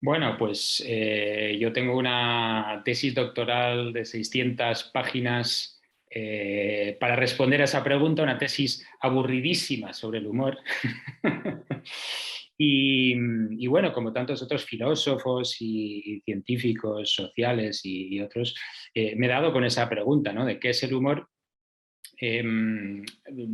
Bueno, pues yo tengo una tesis doctoral de 600 páginas para responder a esa pregunta, una tesis aburridísima sobre el humor. Y, y bueno, como tantos otros filósofos y científicos sociales y otros, me he dado con esa pregunta, ¿no? De qué es el humor. Eh,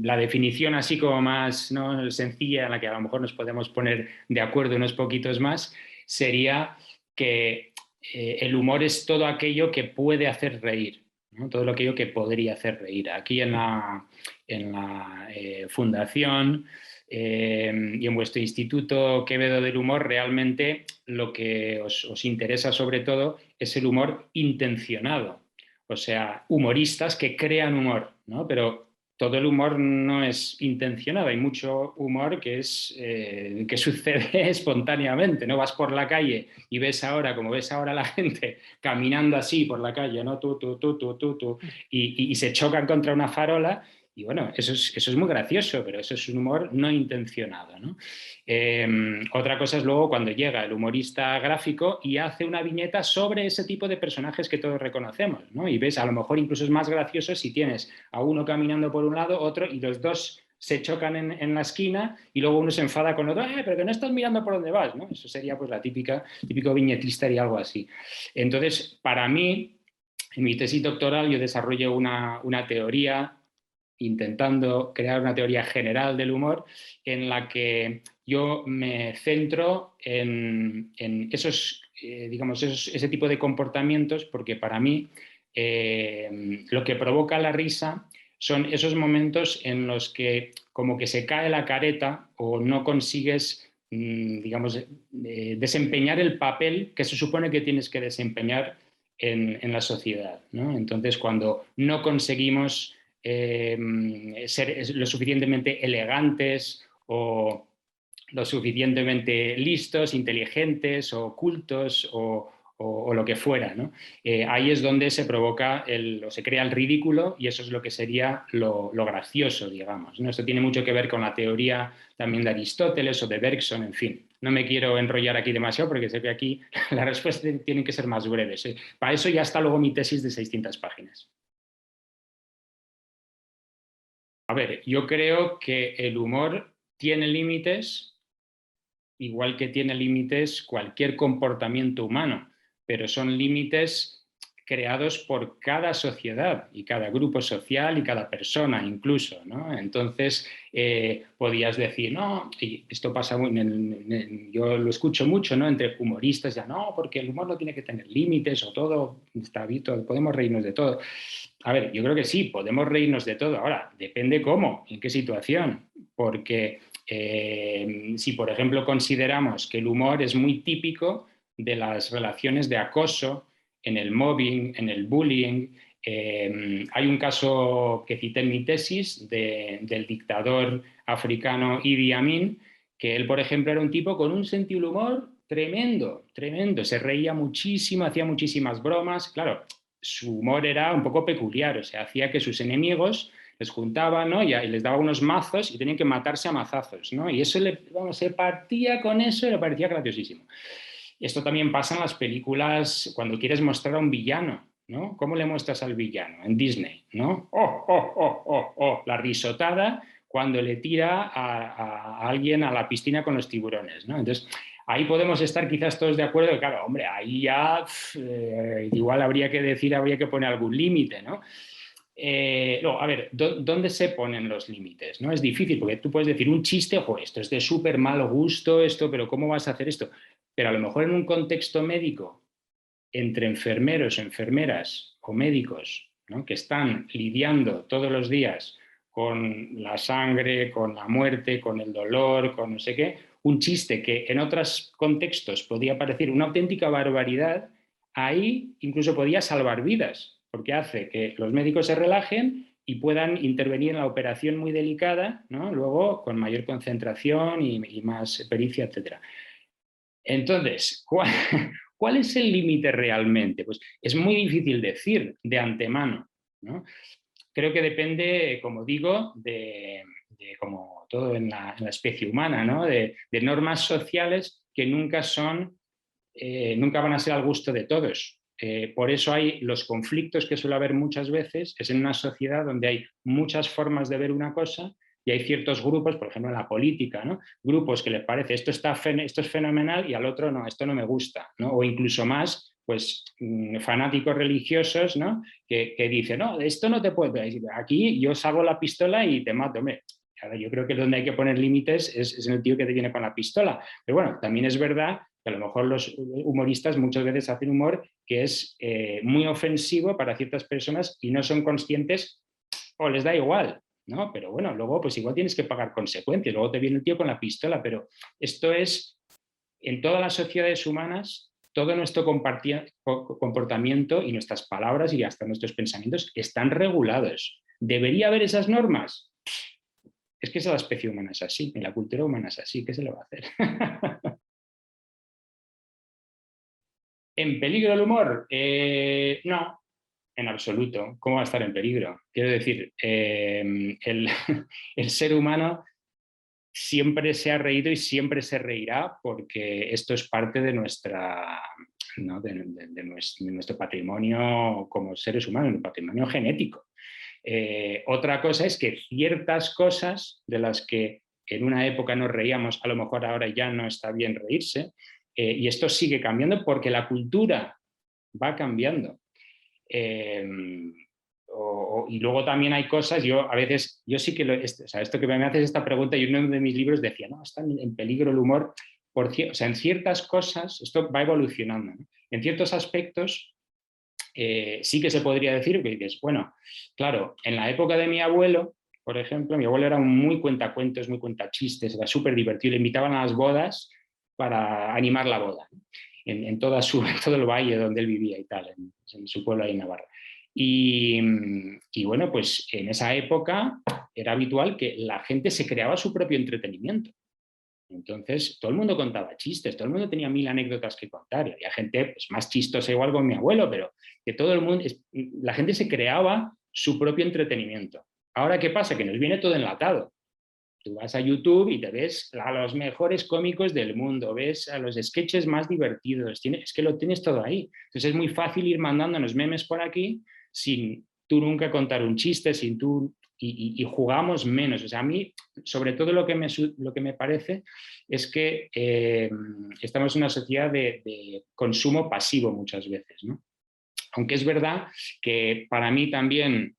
la definición así como más, ¿no?, sencilla, en la que a lo mejor nos podemos poner de acuerdo unos poquitos más, sería que el humor es todo aquello que puede hacer reír, ¿no? Todo aquello que podría hacer reír. Aquí en la fundación y en vuestro Instituto Quevedo del Humor, realmente lo que os interesa sobre todo es el humor intencionado, o sea, humoristas que crean humor, ¿no? Pero todo el humor no es intencionado, hay mucho humor que sucede espontáneamente, ¿no? Vas por la calle y ves ahora, como ves ahora la gente caminando así por la calle, ¿no? Tú, y se chocan contra una farola, y bueno, eso es muy gracioso, pero eso es un humor no intencionado, ¿no? Otra cosa es luego cuando llega el humorista gráfico y hace una viñeta sobre ese tipo de personajes que todos reconocemos, ¿no? Y ves, a lo mejor incluso es más gracioso si tienes a uno caminando por un lado, otro, y los dos se chocan en la esquina y luego uno se enfada con el otro, pero que no estás mirando por dónde vas, ¿no? Eso sería pues la típico viñetista y algo así. Entonces, para mí, en mi tesis doctoral yo desarrollo una teoría intentando crear una teoría general del humor en la que yo me centro en esos, digamos, ese tipo de comportamientos, porque para mí lo que provoca la risa son esos momentos en los que como que se cae la careta o no consigues, digamos, desempeñar el papel que se supone que tienes que desempeñar en la sociedad, ¿no? Entonces, cuando no conseguimos ser lo suficientemente elegantes o lo suficientemente listos, inteligentes o cultos o lo que fuera, ¿no? Ahí es donde se provoca o se crea el ridículo, y eso es lo que sería lo gracioso, digamos, ¿no? Esto tiene mucho que ver con la teoría también de Aristóteles o de Bergson, en fin. No me quiero enrollar aquí demasiado porque sé que aquí las respuestas tienen que ser más breves, ¿eh? Para eso ya está luego mi tesis de 600 páginas. A ver, yo creo que el humor tiene límites, igual que tiene límites cualquier comportamiento humano, pero son límites creados por cada sociedad y cada grupo social y cada persona incluso, ¿no? Entonces, podías decir, no, y esto pasa muy, yo lo escucho mucho, ¿no?, entre humoristas, ya no, porque el humor no tiene que tener límites o todo está bien, podemos reírnos de todo. A ver, yo creo que sí, podemos reírnos de todo. Ahora, depende cómo, en qué situación, porque si, por ejemplo, consideramos que el humor es muy típico de las relaciones de acoso, en el mobbing, en el bullying, hay un caso que cité en mi tesis del dictador africano Idi Amin, que él, por ejemplo, era un tipo con un sentido del humor tremendo, tremendo, se reía muchísimo, hacía muchísimas bromas, claro, su humor era un poco peculiar, o sea, hacía que sus enemigos les juntaban, ¿no?, y les daba unos mazos y tenían que matarse a mazazos, ¿no? Y eso se partía con eso y le parecía graciosísimo. Esto también pasa en las películas cuando quieres mostrar a un villano, ¿no? ¿Cómo le muestras al villano? En Disney, ¿no? La risotada cuando le tira a alguien a la piscina con los tiburones, ¿no? Entonces, ahí podemos estar quizás todos de acuerdo que, claro, hombre, ahí ya igual habría que decir, habría que poner algún límite, ¿no? No, a ver, ¿dónde se ponen los límites? ¿No? Es difícil, porque tú puedes decir un chiste, ojo, esto es de súper mal gusto, esto, pero ¿cómo vas a hacer esto? Pero a lo mejor en un contexto médico, entre enfermeros, enfermeras o médicos, ¿no?, que están lidiando todos los días con la sangre, con la muerte, con el dolor, con no sé qué, un chiste que en otros contextos podía parecer una auténtica barbaridad, ahí incluso podía salvar vidas, porque hace que los médicos se relajen y puedan intervenir en la operación muy delicada, ¿no?, luego con mayor concentración y más pericia, etcétera. Entonces, ¿cuál es el límite realmente? Pues es muy difícil decir de antemano, ¿no? Creo que depende, como digo, de como todo en la especie humana, ¿no?, de normas sociales que nunca son nunca van a ser al gusto de todos. Por eso hay los conflictos que suele haber muchas veces, es en una sociedad donde hay muchas formas de ver una cosa y hay ciertos grupos, por ejemplo en la política, ¿no? Grupos que les parece esto es fenomenal y al otro no, esto no me gusta, ¿no? O incluso más, pues fanáticos religiosos, ¿no? Que dicen, no, esto no te puede, aquí yo saco la pistola y te mato. Hombre, ahora, yo creo que donde hay que poner límites es en el tío que te viene con la pistola. Pero bueno, también es verdad que a lo mejor los humoristas muchas veces hacen humor que es muy ofensivo para ciertas personas y no son conscientes o les da igual, ¿no? Pero bueno, luego pues igual tienes que pagar consecuencias, luego te viene el tío con la pistola, pero esto es, en todas las sociedades humanas, todo nuestro comportamiento y nuestras palabras y hasta nuestros pensamientos están regulados. ¿Debería haber esas normas? Es que esa la especie humana es así, y la cultura humana es así, ¿qué se le va a hacer? ¿En peligro el humor? No, en absoluto. ¿Cómo va a estar en peligro? Quiero decir, el ser humano siempre se ha reído y siempre se reirá porque esto es parte de, nuestra, ¿no? de nuestro patrimonio como seres humanos, un patrimonio genético. Otra cosa es que ciertas cosas de las que en una época nos reíamos, a lo mejor ahora ya no está bien reírse, y esto sigue cambiando porque la cultura va cambiando. Y luego también hay cosas, yo a veces, yo sí que, o sea, esto que me haces esta pregunta, y uno de mis libros decía, no, está en peligro el humor, o sea, en ciertas cosas, esto va evolucionando, ¿no? En ciertos aspectos sí que se podría decir que dices, bueno, claro, en la época de mi abuelo, por ejemplo, mi abuelo era muy cuentacuentos, muy cuentachistes, era súper divertido, le invitaban a las bodas para animar la boda, ¿no? En todo el valle donde él vivía y tal, en su pueblo ahí en Navarra. Y bueno, pues en esa época era habitual que la gente se creaba su propio entretenimiento. Entonces, todo el mundo contaba chistes, todo el mundo tenía mil anécdotas que contar. Y había gente pues, más chistosa igual con mi abuelo, pero que todo el mundo, la gente se creaba su propio entretenimiento. Ahora, ¿qué pasa? Que nos viene todo enlatado. Tú vas a YouTube y te ves a los mejores cómicos del mundo, ves a los sketches más divertidos, es que lo tienes todo ahí. Entonces es muy fácil ir mandándonos memes por aquí sin tú nunca contar un chiste, sin tú y jugamos menos. O sea, a mí, sobre todo lo que me parece es que estamos en una sociedad de consumo pasivo muchas veces, ¿no? Aunque es verdad que para mí también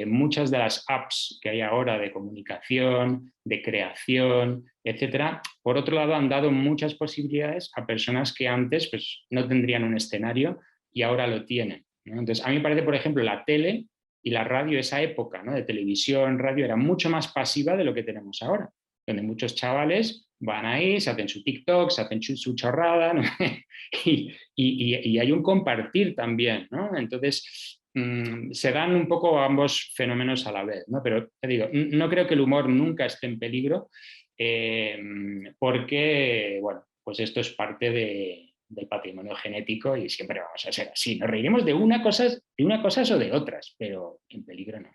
muchas de las apps que hay ahora de comunicación, de creación, etcétera, por otro lado han dado muchas posibilidades a personas que antes pues, no tendrían un escenario y ahora lo tienen, ¿no? Entonces, a mí me parece, por ejemplo, la tele y la radio, esa época, ¿no? De televisión, radio, era mucho más pasiva de lo que tenemos ahora, donde muchos chavales van ahí, se hacen su TikTok, se hacen su chorrada, ¿no? y hay un compartir también, ¿no? Entonces, se dan un poco ambos fenómenos a la vez, ¿no? Pero te digo, no creo que el humor nunca esté en peligro porque, bueno, pues esto es parte del patrimonio genético y siempre vamos a ser así. Nos reiremos de una cosa o de otras, pero en peligro no.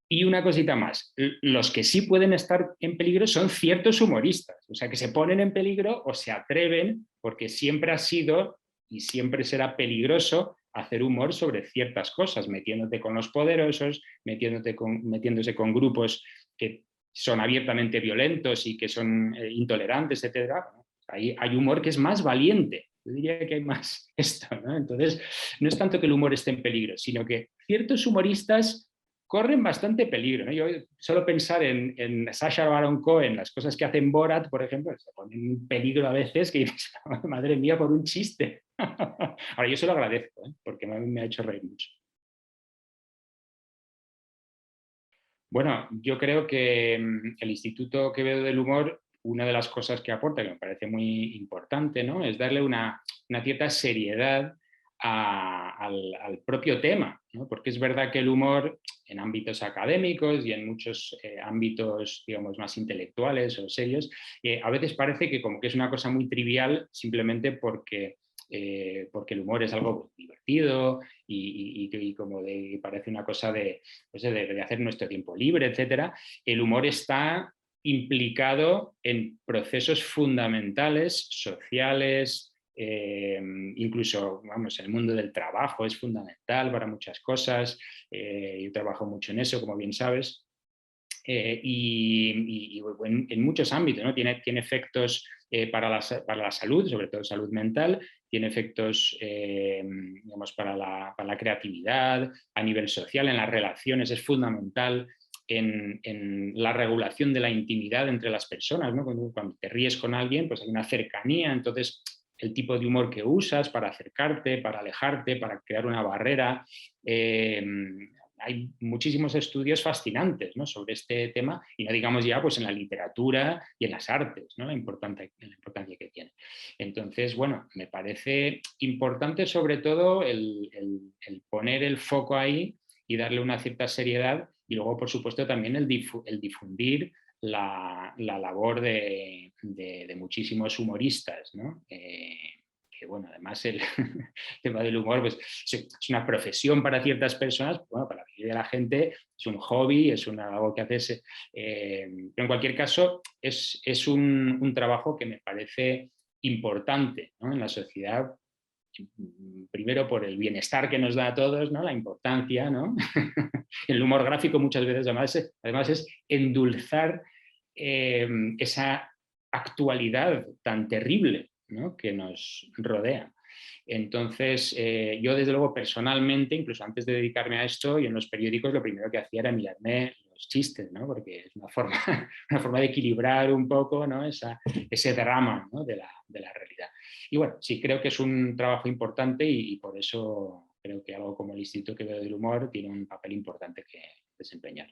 Y una cosita más, los que sí pueden estar en peligro son ciertos humoristas, o sea, que se ponen en peligro o se atreven porque siempre ha sido y siempre será peligroso hacer humor sobre ciertas cosas, metiéndote con los poderosos, metiéndose con grupos que son abiertamente violentos y que son intolerantes, etc. Hay humor que es más valiente. Yo diría que hay más esto, ¿no? Entonces, no es tanto que el humor esté en peligro, sino que ciertos humoristas corren bastante peligro, ¿no? Yo solo pensar en Sacha Baron Cohen, las cosas que hacen Borat, por ejemplo, se ponen en peligro a veces que dices, madre mía, por un chiste. Ahora, yo se lo agradezco, ¿eh? Porque me ha hecho reír mucho. Bueno, yo creo que el Instituto Quevedo del Humor, una de las cosas que aporta, que me parece muy importante, ¿no? Es darle una cierta seriedad al propio tema, ¿no? Porque es verdad que el humor en ámbitos académicos y en muchos ámbitos, digamos, más intelectuales o serios, a veces parece que como que es una cosa muy trivial simplemente porque el humor es algo divertido y como parece una cosa pues de hacer nuestro tiempo libre, etcétera. El humor está implicado en procesos fundamentales, sociales, incluso, vamos, el mundo del trabajo es fundamental para muchas cosas. Yo trabajo mucho en eso, como bien sabes. Y en muchos ámbitos, ¿no? Tiene efectos para la salud, sobre todo salud mental, tiene efectos digamos, para la creatividad, a nivel social, en las relaciones, es fundamental en la regulación de la intimidad entre las personas, ¿no? Cuando te ríes con alguien, pues hay una cercanía, entonces el tipo de humor que usas para acercarte, para alejarte, para crear una barrera. Hay muchísimos estudios fascinantes, ¿no?, sobre este tema, y no digamos ya pues, en la literatura y en las artes, ¿no?, la importancia que tiene. Entonces, bueno, me parece importante sobre todo el poner el foco ahí y darle una cierta seriedad, y luego, por supuesto, también el difundir la labor de muchísimos humoristas, ¿no? Que bueno, además el tema del humor pues, es una profesión para ciertas personas, bueno, para la mayoría de la gente es un hobby, es algo que haces, pero en cualquier caso es un trabajo que me parece importante, ¿no?, en la sociedad, primero por el bienestar que nos da a todos, ¿no?, la importancia, ¿no? El humor gráfico muchas veces además es endulzar esa actualidad tan terrible, ¿no?, que nos rodea. Entonces, yo desde luego personalmente, incluso antes de dedicarme a esto, y en los periódicos lo primero que hacía era mirarme los chistes, ¿no?, porque es una forma, una forma de equilibrar un poco, ¿no?, ese drama, ¿no?, de la realidad. Y bueno, sí, creo que es un trabajo importante y por eso creo que algo como el Instituto Quevedo del Humor tiene un papel importante que desempeñar.